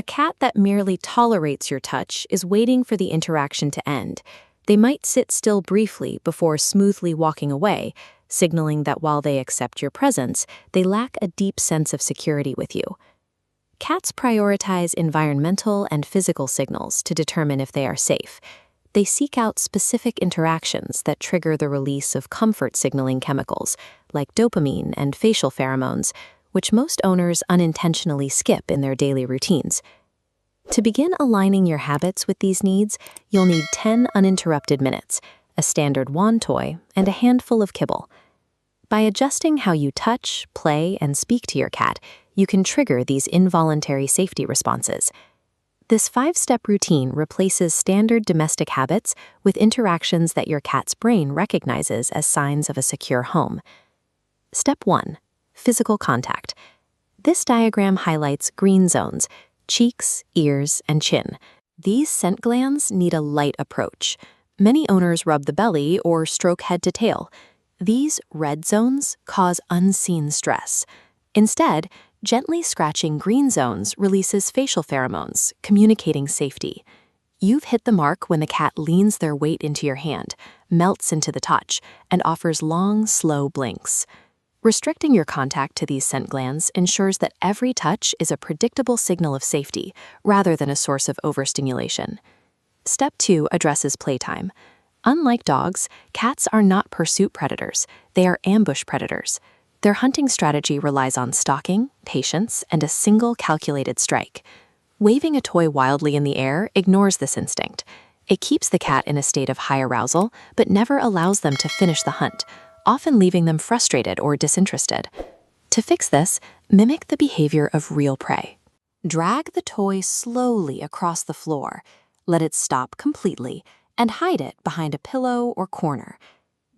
A cat that merely tolerates your touch is waiting for the interaction to end. They might sit still briefly before smoothly walking away, signaling that while they accept your presence, they lack a deep sense of security with you. Cats prioritize environmental and physical signals to determine if they are safe. They seek out specific interactions that trigger the release of comfort signaling chemicals, like dopamine and facial pheromones, which most owners unintentionally skip in their daily routines. To begin aligning your habits with these needs, you'll need 10 uninterrupted minutes, a standard wand toy, and a handful of kibble. By adjusting how you touch, play, and speak to your cat, you can trigger these involuntary safety responses. This 5-step routine replaces standard domestic habits with interactions that your cat's brain recognizes as signs of a secure home. Step 1. Physical contact. This diagram highlights green zones, cheeks, ears, and chin. These scent glands need a light approach. Many owners rub the belly or stroke head to tail. These red zones cause unseen stress. Instead, gently scratching green zones releases facial pheromones, communicating safety. You've hit the mark when the cat leans their weight into your hand, melts into the touch, and offers long, slow blinks. Restricting your contact to these scent glands ensures that every touch is a predictable signal of safety, rather than a source of overstimulation. Step 2 addresses playtime. Unlike dogs, cats are not pursuit predators. They are ambush predators. Their hunting strategy relies on stalking, patience, and a single calculated strike. Waving a toy wildly in the air ignores this instinct. It keeps the cat in a state of high arousal, but never allows them to finish the hunt, often leaving them frustrated or disinterested. To fix this, mimic the behavior of real prey. Drag the toy slowly across the floor, let it stop completely, and hide it behind a pillow or corner.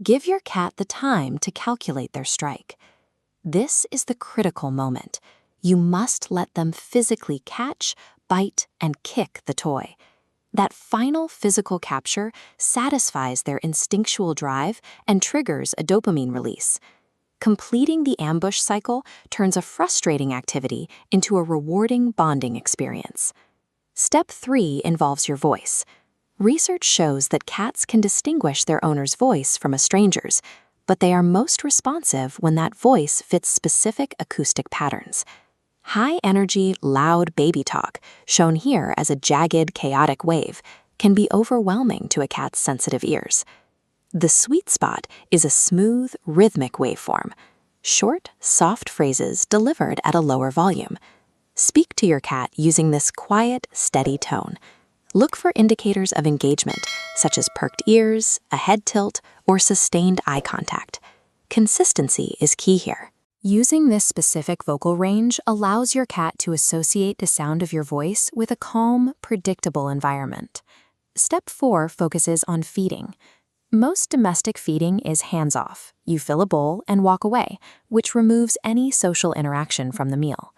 Give your cat the time to calculate their strike. This is the critical moment. You must let them physically catch, bite, and kick the toy. That final physical capture satisfies their instinctual drive and triggers a dopamine release. Completing the ambush cycle turns a frustrating activity into a rewarding bonding experience. Step 3 involves your voice. Research shows that cats can distinguish their owner's voice from a stranger's, but they are most responsive when that voice fits specific acoustic patterns. High-energy, loud baby talk, shown here as a jagged, chaotic wave, can be overwhelming to a cat's sensitive ears. The sweet spot is a smooth, rhythmic waveform, short, soft phrases delivered at a lower volume. Speak to your cat using this quiet, steady tone. Look for indicators of engagement, such as perked ears, a head tilt, or sustained eye contact. Consistency is key here. Using this specific vocal range allows your cat to associate the sound of your voice with a calm, predictable environment. Step 4 focuses on feeding. Most domestic feeding is hands-off. You fill a bowl and walk away, which removes any social interaction from the meal.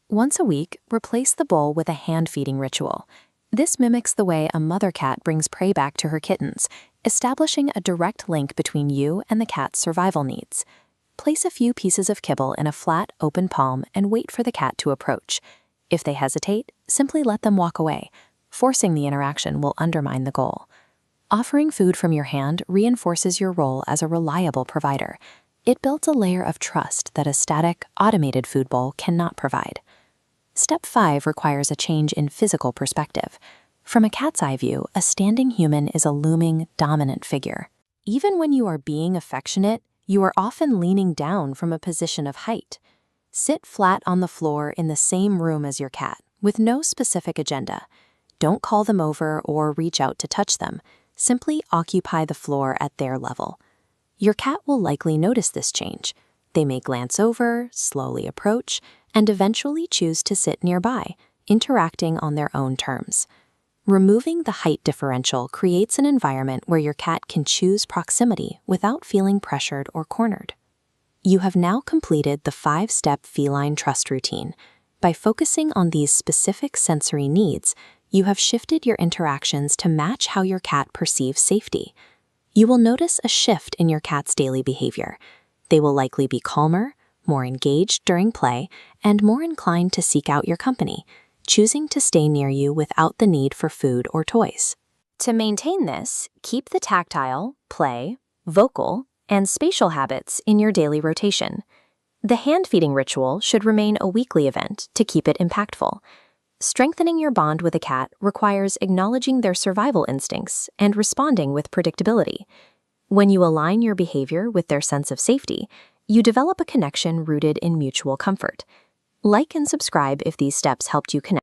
Once a week, replace the bowl with a hand-feeding ritual. This mimics the way a mother cat brings prey back to her kittens, establishing a direct link between you and the cat's survival needs. Place a few pieces of kibble in a flat, open palm and wait for the cat to approach. If they hesitate, simply let them walk away. Forcing the interaction will undermine the goal. Offering food from your hand reinforces your role as a reliable provider. It builds a layer of trust that a static, automated food bowl cannot provide. Step 5 requires a change in physical perspective. From a cat's eye view, a standing human is a looming, dominant figure. Even when you are being affectionate, you are often leaning down from a position of height. Sit flat on the floor in the same room as your cat, with no specific agenda. Don't call them over or reach out to touch them. Simply occupy the floor at their level. Your cat will likely notice this change. They may glance over, slowly approach, and eventually choose to sit nearby, interacting on their own terms. Removing the height differential creates an environment where your cat can choose proximity without feeling pressured or cornered. You have now completed the 5-step feline trust routine. By focusing on these specific sensory needs, you have shifted your interactions to match how your cat perceives safety. You will notice a shift in your cat's daily behavior. They will likely be calmer, more engaged during play, and more inclined to seek out your company, choosing to stay near you without the need for food or toys. To maintain this, keep the tactile, play, vocal, and spatial habits in your daily rotation. The hand-feeding ritual should remain a weekly event to keep it impactful. Strengthening your bond with a cat requires acknowledging their survival instincts and responding with predictability. When you align your behavior with their sense of safety, you develop a connection rooted in mutual comfort. Like and subscribe if these steps helped you connect.